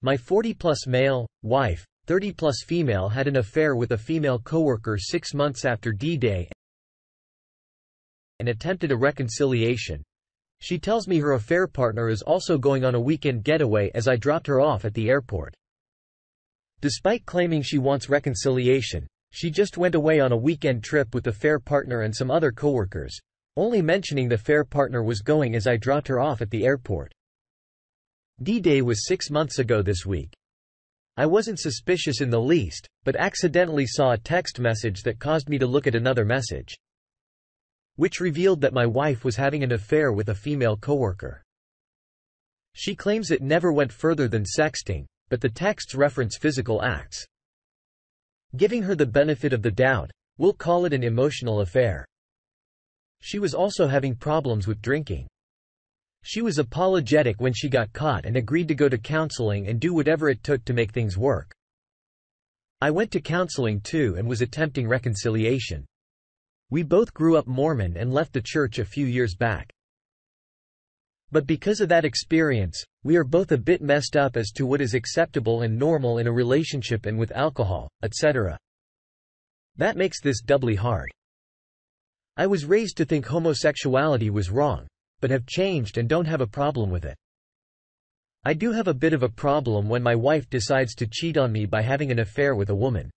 My 40-plus male, wife, 30-plus female had an affair with a female coworker 6 months after D-Day and attempted a reconciliation. She tells me her affair partner is also going on a weekend getaway as I dropped her off at the airport. Despite claiming she wants reconciliation, she just went away on a weekend trip with the affair partner and some other coworkers, only mentioning the affair partner was going as I dropped her off at the airport. D-Day was 6 months ago this week. I wasn't suspicious in the least, but accidentally saw a text message that caused me to look at another message, which revealed that my wife was having an affair with a female coworker. She claims it never went further than sexting, but the texts reference physical acts. Giving her the benefit of the doubt, we'll call it an emotional affair. She was also having problems with drinking. She was apologetic when she got caught and agreed to go to counseling and do whatever it took to make things work. I went to counseling too and was attempting reconciliation. We both grew up Mormon and left the church a few years back. But because of that experience, we are both a bit messed up as to what is acceptable and normal in a relationship and with alcohol, etc. That makes this doubly hard. I was raised to think homosexuality was wrong, but have changed and don't have a problem with it. I do have a bit of a problem when my wife decides to cheat on me by having an affair with a woman.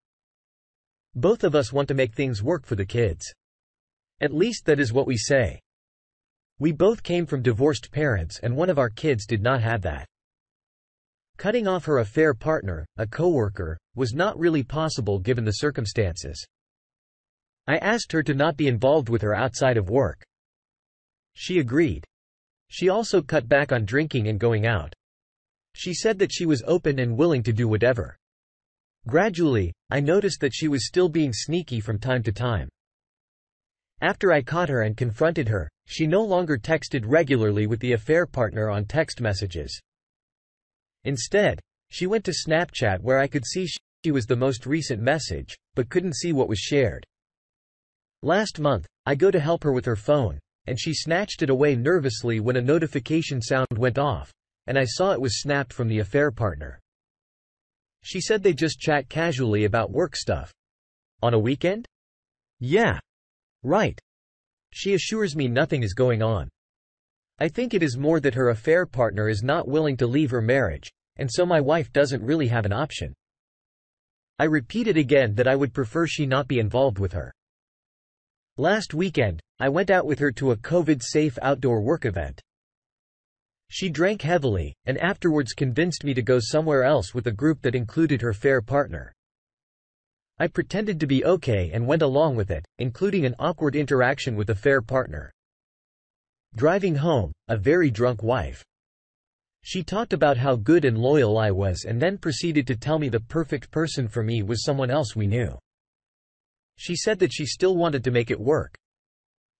Both of us want to make things work for the kids. At least that is what we say. We both came from divorced parents and one of our kids did not have that. Cutting off her affair partner, a coworker, was not really possible given the circumstances. I asked her to not be involved with her outside of work. She agreed. She also cut back on drinking and going out. She said that she was open and willing to do whatever. Gradually, I noticed that she was still being sneaky from time to time. After I caught her and confronted her, she no longer texted regularly with the affair partner on text messages. Instead, she went to Snapchat where I could see she was the most recent message, but couldn't see what was shared. Last month, I go to help her with her phone, and she snatched it away nervously when a notification sound went off, and I saw it was snapped from the affair partner. She said they just chat casually about work stuff. On a weekend? Yeah. Right. She assures me nothing is going on. I think it is more that her affair partner is not willing to leave her marriage, and so my wife doesn't really have an option. I repeated again that I would prefer she not be involved with her. Last weekend, I went out with her to a COVID-safe outdoor work event. She drank heavily, and afterwards convinced me to go somewhere else with a group that included her affair partner. I pretended to be okay and went along with it, including an awkward interaction with the affair partner. Driving home, a very drunk wife. She talked about how good and loyal I was and then proceeded to tell me the perfect person for me was someone else we knew. She said that she still wanted to make it work.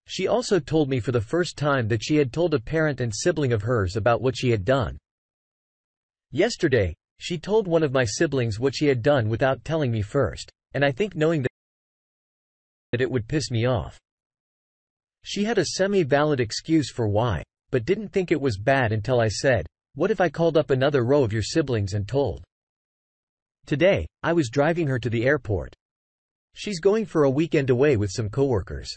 She also told me for the first time that she had told a parent and sibling of hers about what she had done. Yesterday, she told one of my siblings what she had done without telling me first, and I think knowing that it would piss me off. She had a semi-valid excuse for why, but didn't think it was bad until I said, "What if I called up another row of your siblings and told?" Today, I was driving her to the airport. She's going for a weekend away with some coworkers.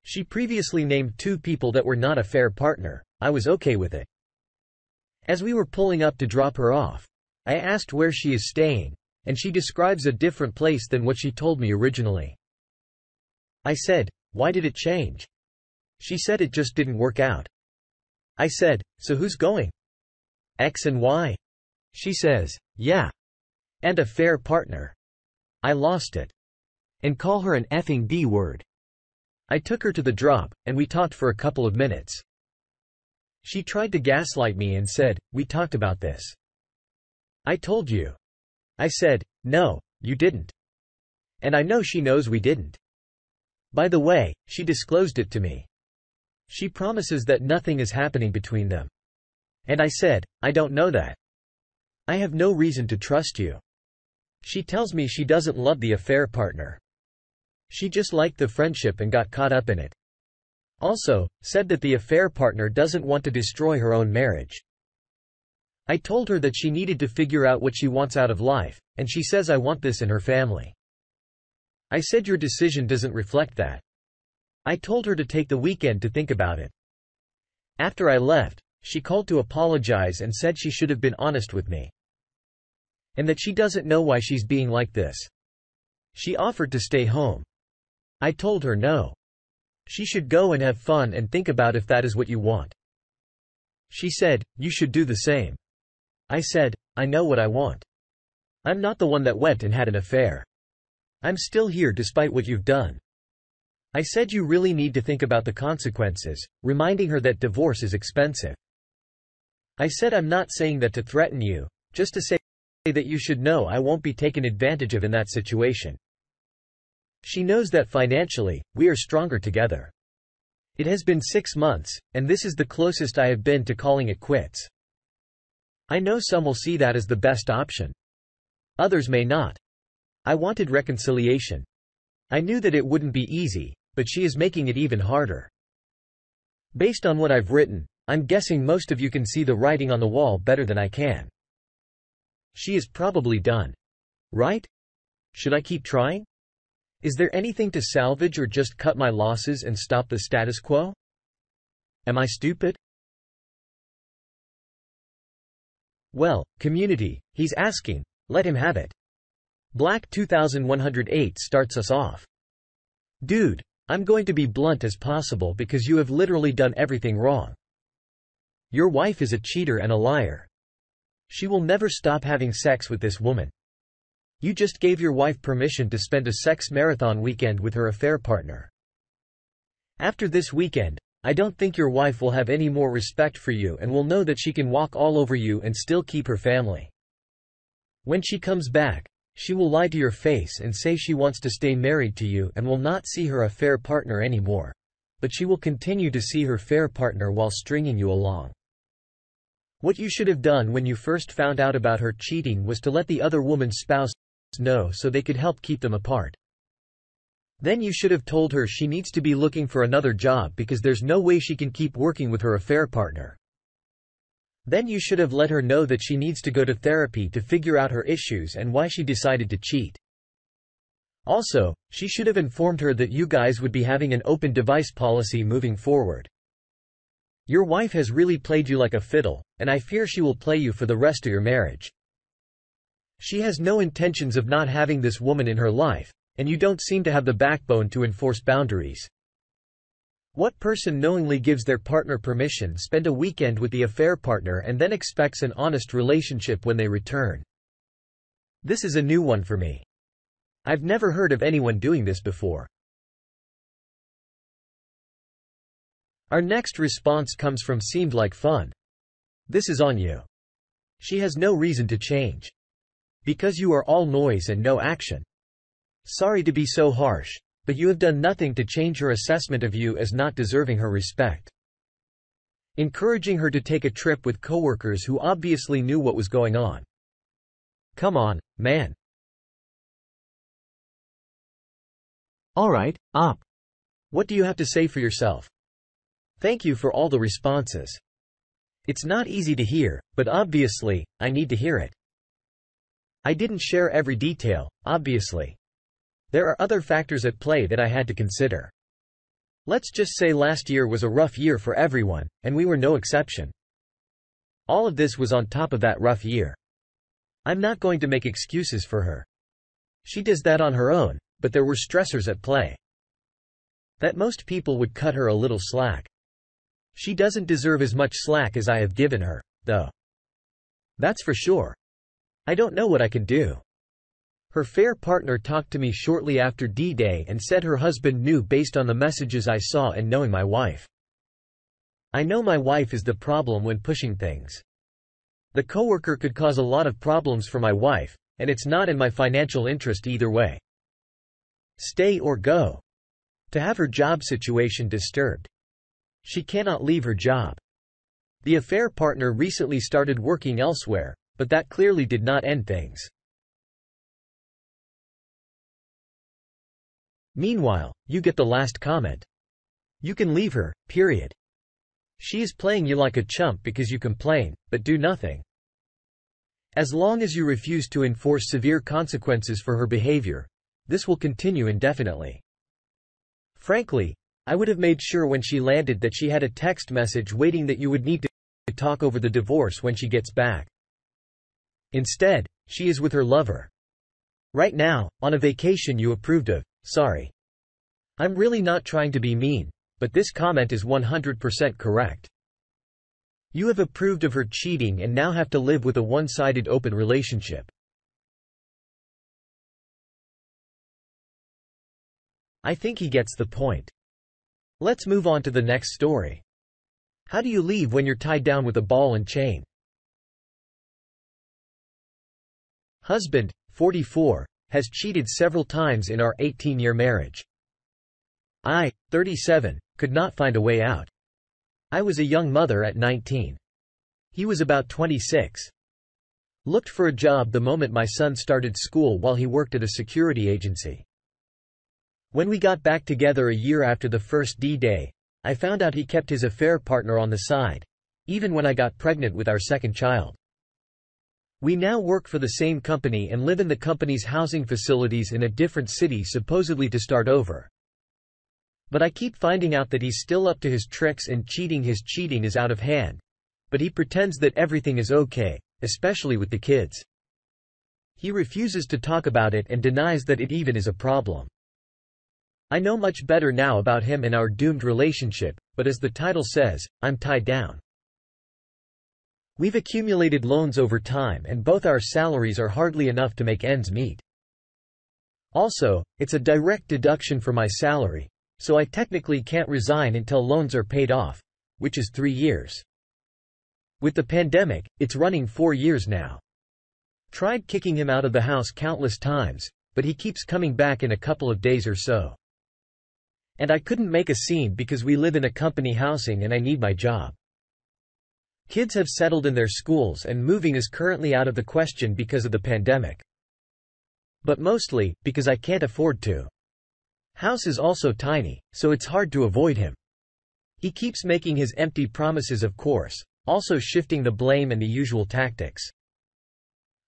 She previously named 2 people that were not a fair partner. I was okay with it. As we were pulling up to drop her off, I asked where she is staying, and she describes a different place than what she told me originally. I said, "Why did it change?" She said it just didn't work out. I said, "So who's going? X and Y?" She says, "Yeah. And a fair partner." I lost it. And call her an effing B-word. I took her to the drop, and we talked for a couple of minutes. She tried to gaslight me and said, "We talked about this. I told you." I said, "No, you didn't. And I know she knows we didn't. By the way, she disclosed it to me. She promises that nothing is happening between them." And I said, "I don't know that. I have no reason to trust you." She tells me she doesn't love the affair partner. She just liked the friendship and got caught up in it. Also, said that the affair partner doesn't want to destroy her own marriage. I told her that she needed to figure out what she wants out of life, and she says I want this in her family. I said your decision doesn't reflect that. I told her to take the weekend to think about it. After I left, she called to apologize and said she should have been honest with me. And that she doesn't know why she's being like this. She offered to stay home. I told her no. She should go and have fun and think about if that is what you want. She said, you should do the same. I said, I know what I want. I'm not the one that went and had an affair. I'm still here despite what you've done. I said you really need to think about the consequences, reminding her that divorce is expensive. I said I'm not saying that to threaten you, just to say that you should know I won't be taken advantage of in that situation. She knows that financially, we are stronger together. It has been 6 months, and this is the closest I have been to calling it quits. I know some will see that as the best option. Others may not. I wanted reconciliation. I knew that it wouldn't be easy, but she is making it even harder. Based on what I've written, I'm guessing most of you can see the writing on the wall better than I can. She is probably done. Right? Should I keep trying? Is there anything to salvage or just cut my losses and stop the status quo? Am I stupid? Well, community, he's asking, let him have it. Black 2108 starts us off. Dude, I'm going to be blunt as possible because you have literally done everything wrong. Your wife is a cheater and a liar. She will never stop having sex with this woman. You just gave your wife permission to spend a sex marathon weekend with her affair partner. After this weekend, I don't think your wife will have any more respect for you and will know that she can walk all over you and still keep her family. When she comes back, she will lie to your face and say she wants to stay married to you and will not see her affair partner anymore. But she will continue to see her affair partner while stringing you along. What you should have done when you first found out about her cheating was to let the other woman's spouse know so they could help keep them apart. Then you should have told her she needs to be looking for another job because there's no way she can keep working with her affair partner. Then you should have let her know that she needs to go to therapy to figure out her issues and why she decided to cheat. Also, she should have informed her that you guys would be having an open device policy moving forward. Your wife has really played you like a fiddle, and I fear she will play you for the rest of your marriage. She has no intentions of not having this woman in her life, and you don't seem to have the backbone to enforce boundaries. What person knowingly gives their partner permission to spend a weekend with the affair partner and then expects an honest relationship when they return? This is a new one for me. I've never heard of anyone doing this before. Our next response comes from seemed like fun. This is on you. She has no reason to change. Because you are all noise and no action. Sorry to be so harsh, but you have done nothing to change her assessment of you as not deserving her respect. Encouraging her to take a trip with coworkers who obviously knew what was going on. Come on, man. Alright, op. What do you have to say for yourself? Thank you for all the responses. It's not easy to hear, but obviously, I need to hear it. I didn't share every detail, obviously. There are other factors at play that I had to consider. Let's just say last year was a rough year for everyone, and we were no exception. All of this was on top of that rough year. I'm not going to make excuses for her. She does that on her own, but there were stressors at play. That most people would cut her a little slack. She doesn't deserve as much slack as I have given her, though. That's for sure. I don't know what I can do. Her affair partner talked to me shortly after D-Day and said her husband knew based on the messages I saw and knowing my wife. I know my wife is the problem when pushing things. The coworker could cause a lot of problems for my wife, and it's not in my financial interest either way. Stay or go. To have her job situation disturbed. She cannot leave her job. The affair partner recently started working elsewhere, but that clearly did not end things. Meanwhile, you get the last comment. You can leave her, period. She is playing you like a chump because you complain, but do nothing. As long as you refuse to enforce severe consequences for her behavior, this will continue indefinitely. Frankly, I would have made sure when she landed that she had a text message waiting that you would need to talk over the divorce when she gets back. Instead, she is with her lover. Right now, on a vacation you approved of. Sorry. I'm really not trying to be mean, but this comment is 100% correct. You have approved of her cheating and now have to live with a one-sided open relationship. I think he gets the point. Let's move on to the next story. How do you leave when you're tied down with a ball and chain? Husband, 44, has cheated several times in our 18-year marriage. I, 37, could not find a way out. I was a young mother at 19. He was about 26. Looked for a job the moment my son started school while he worked at a security agency. When we got back together a year after the first D-Day, I found out he kept his affair partner on the side, even when I got pregnant with our second child. We now work for the same company and live in the company's housing facilities in a different city supposedly to start over. But I keep finding out that he's still up to his tricks and his cheating is out of hand. But he pretends that everything is okay, especially with the kids. He refuses to talk about it and denies that it even is a problem. I know much better now about him and our doomed relationship, but as the title says, I'm tied down. We've accumulated loans over time and both our salaries are hardly enough to make ends meet. Also, it's a direct deduction for my salary, so I technically can't resign until loans are paid off, which is 3 years. With the pandemic, it's running 4 years now. Tried kicking him out of the house countless times, but he keeps coming back in a couple of days or so. And I couldn't make a scene because we live in a company housing and I need my job. Kids have settled in their schools and moving is currently out of the question because of the pandemic. But mostly, because I can't afford to. House is also tiny, so it's hard to avoid him. He keeps making his empty promises, of course, also shifting the blame and the usual tactics.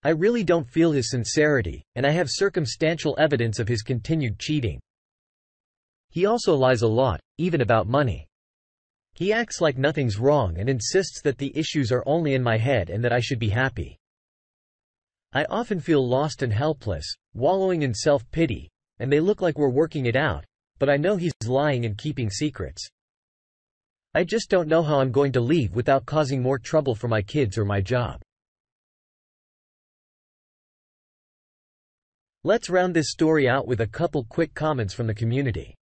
I really don't feel his sincerity, and I have circumstantial evidence of his continued cheating. He also lies a lot, even about money. He acts like nothing's wrong and insists that the issues are only in my head and that I should be happy. I often feel lost and helpless, wallowing in self-pity, and they look like we're working it out, but I know he's lying and keeping secrets. I just don't know how I'm going to leave without causing more trouble for my kids or my job. Let's round this story out with a couple quick comments from the community.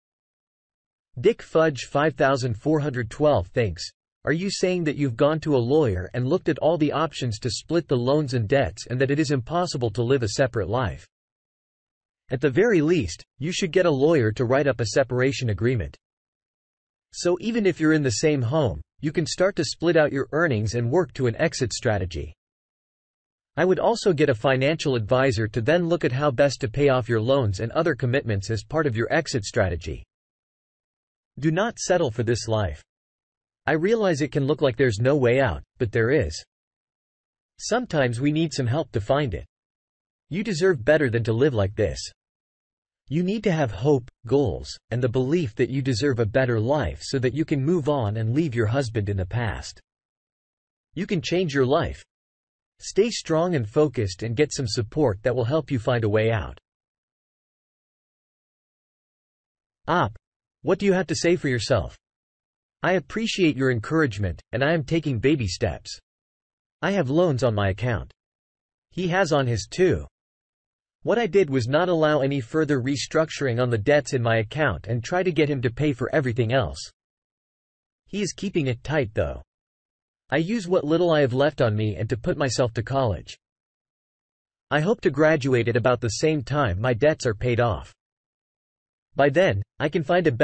Dick Fudge 5412 thinks, are you saying that you've gone to a lawyer and looked at all the options to split the loans and debts and that it is impossible to live a separate life? At the very least, you should get a lawyer to write up a separation agreement. So even if you're in the same home, you can start to split out your earnings and work to an exit strategy. I would also get a financial advisor to then look at how best to pay off your loans and other commitments as part of your exit strategy. Do not settle for this life. I realize it can look like there's no way out, but there is. Sometimes we need some help to find it. You deserve better than to live like this. You need to have hope, goals, and the belief that you deserve a better life so that you can move on and leave your husband in the past. You can change your life. Stay strong and focused and get some support that will help you find a way out. Op. What do you have to say for yourself? I appreciate your encouragement, and I am taking baby steps. I have loans on my account. He has on his too. What I did was not allow any further restructuring on the debts in my account and try to get him to pay for everything else. He is keeping it tight though. I use what little I have left on me and to put myself to college. I hope to graduate at about the same time my debts are paid off. By then, I can find a better